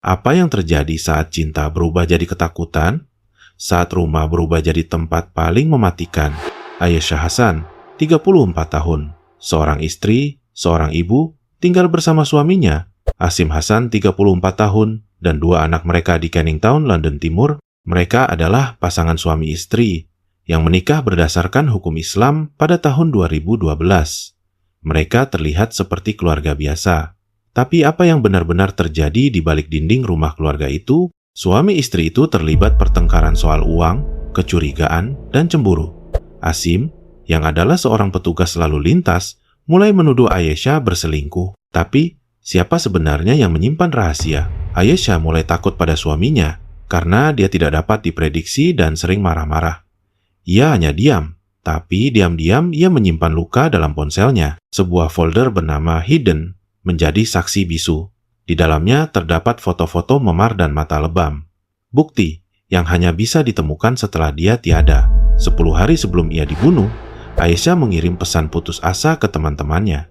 Apa yang terjadi saat cinta berubah jadi ketakutan? Saat rumah berubah jadi tempat paling mematikan. Aisyah Hasan, 34 tahun, seorang istri, seorang ibu, tinggal bersama suaminya, Asim Hasan, 34 tahun, dan dua anak mereka di Canning Town, London Timur. Mereka adalah pasangan suami istri yang menikah berdasarkan hukum Islam pada tahun 2012. Mereka terlihat seperti keluarga biasa. Tapi apa yang benar-benar terjadi di balik dinding rumah keluarga itu? Suami istri itu terlibat pertengkaran soal uang, kecurigaan, dan cemburu. Asim, yang adalah seorang petugas lalu lintas, mulai menuduh Aisyah berselingkuh. Tapi, siapa sebenarnya yang menyimpan rahasia? Aisyah mulai takut pada suaminya, karena dia tidak dapat diprediksi dan sering marah-marah. Ia hanya diam, tapi diam-diam ia menyimpan luka dalam ponselnya. Sebuah folder bernama Hidden menjadi saksi bisu. Di dalamnya terdapat foto-foto memar dan mata lebam. Bukti yang hanya bisa ditemukan setelah dia tiada. 10 hari sebelum ia dibunuh, Aisyah mengirim pesan putus asa ke teman-temannya.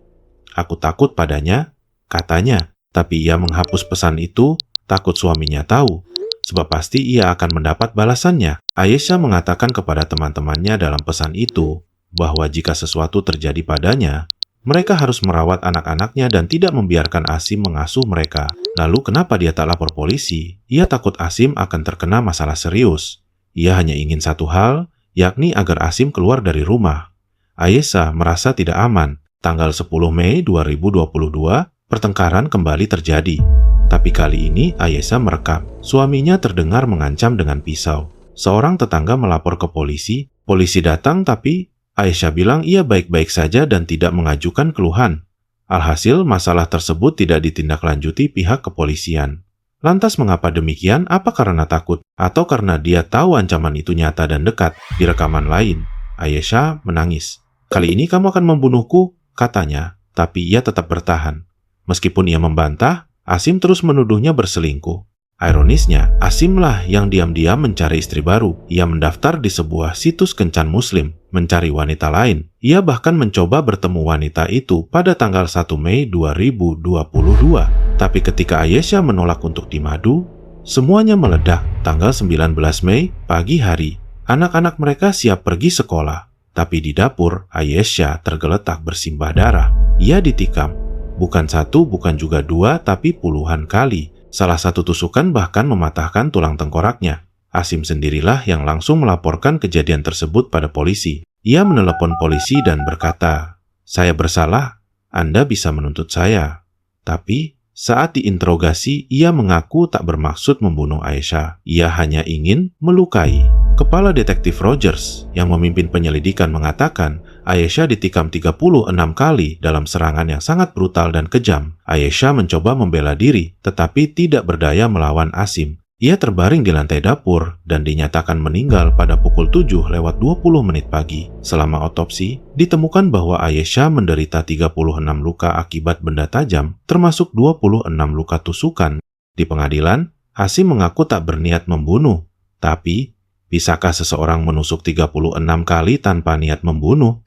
"Aku takut padanya," katanya. Tapi ia menghapus pesan itu, takut suaminya tahu, sebab pasti ia akan mendapat balasannya. Aisyah mengatakan kepada teman-temannya dalam pesan itu bahwa jika sesuatu terjadi padanya, mereka harus merawat anak-anaknya dan tidak membiarkan Asim mengasuh mereka. Lalu kenapa dia tak lapor polisi? Ia takut Asim akan terkena masalah serius. Ia hanya ingin satu hal, yakni agar Asim keluar dari rumah. Aisyah merasa tidak aman. Tanggal 10 Mei 2022, pertengkaran kembali terjadi. Tapi kali ini Aisyah merekam. Suaminya terdengar mengancam dengan pisau. Seorang tetangga melapor ke polisi. Polisi datang tapi Aisyah bilang ia baik-baik saja dan tidak mengajukan keluhan. Alhasil, masalah tersebut tidak ditindaklanjuti pihak kepolisian. Lantas mengapa demikian? Apa karena takut? Atau karena dia tahu ancaman itu nyata dan dekat? Di rekaman lain, Aisyah menangis. "Kali ini kamu akan membunuhku," katanya. Tapi ia tetap bertahan. Meskipun ia membantah, Asim terus menuduhnya berselingkuh. Ironisnya, Asimlah yang diam-diam mencari istri baru. Ia mendaftar di sebuah situs kencan muslim, mencari wanita lain. Ia bahkan mencoba bertemu wanita itu pada tanggal 1 Mei 2022. Tapi ketika Aisyah menolak untuk dimadu, semuanya meledak. Tanggal 19 Mei, pagi hari, anak-anak mereka siap pergi sekolah. Tapi di dapur, Aisyah tergeletak bersimbah darah. Ia ditikam. Bukan satu, bukan juga dua, tapi puluhan kali. Salah satu tusukan bahkan mematahkan tulang tengkoraknya. Asim sendirilah yang langsung melaporkan kejadian tersebut pada polisi. Ia menelepon polisi dan berkata, "Saya bersalah, Anda bisa menuntut saya." Tapi saat diinterogasi, ia mengaku tak bermaksud membunuh Aisyah. Ia hanya ingin melukai. Kepala Detektif Rogers yang memimpin penyelidikan mengatakan Aisyah ditikam 36 kali dalam serangan yang sangat brutal dan kejam. Aisyah mencoba membela diri, tetapi tidak berdaya melawan Asim. Ia terbaring di lantai dapur dan dinyatakan meninggal pada pukul 7:20 pagi. Selama otopsi, ditemukan bahwa Aisyah menderita 36 luka akibat benda tajam, termasuk 26 luka tusukan. Di pengadilan, Asim mengaku tak berniat membunuh. Tapi, bisakah seseorang menusuk 36 kali tanpa niat membunuh?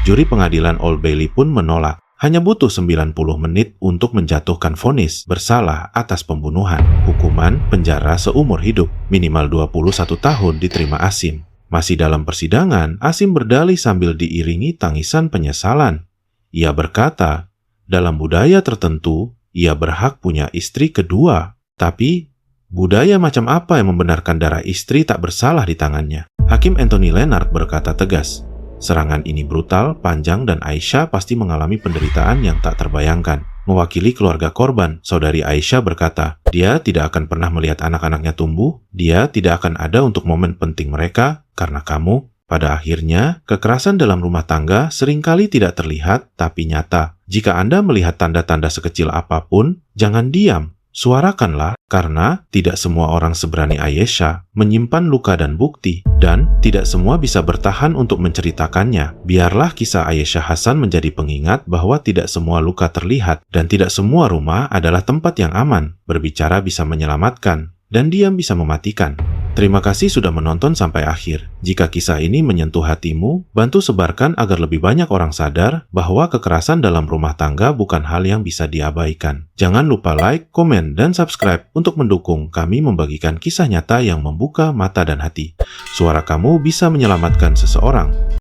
Juri pengadilan Old Bailey pun menolak. Hanya butuh 90 menit untuk menjatuhkan vonis bersalah atas pembunuhan. Hukuman penjara seumur hidup, minimal 21 tahun diterima Asim. Masih dalam persidangan, Asim berdalih sambil diiringi tangisan penyesalan. Ia berkata, dalam budaya tertentu, ia berhak punya istri kedua. Tapi, budaya macam apa yang membenarkan darah istri tak bersalah di tangannya? Hakim Anthony Leonard berkata tegas, serangan ini brutal, panjang, dan Aisyah pasti mengalami penderitaan yang tak terbayangkan. Mewakili keluarga korban, saudari Aisyah berkata, dia tidak akan pernah melihat anak-anaknya tumbuh, dia tidak akan ada untuk momen penting mereka, karena kamu. Pada akhirnya, kekerasan dalam rumah tangga seringkali tidak terlihat, tapi nyata. Jika Anda melihat tanda-tanda sekecil apapun, jangan diam. Suarakanlah, karena tidak semua orang seberani Aisyah menyimpan luka dan bukti, dan tidak semua bisa bertahan untuk menceritakannya. Biarlah kisah Aisyah Hasan menjadi pengingat bahwa tidak semua luka terlihat, dan tidak semua rumah adalah tempat yang aman. Berbicara bisa menyelamatkan, dan diam bisa mematikan. Terima kasih sudah menonton sampai akhir. Jika kisah ini menyentuh hatimu, bantu sebarkan agar lebih banyak orang sadar bahwa kekerasan dalam rumah tangga bukan hal yang bisa diabaikan. Jangan lupa like, komen, dan subscribe untuk mendukung kami membagikan kisah nyata yang membuka mata dan hati. Suara kamu bisa menyelamatkan seseorang.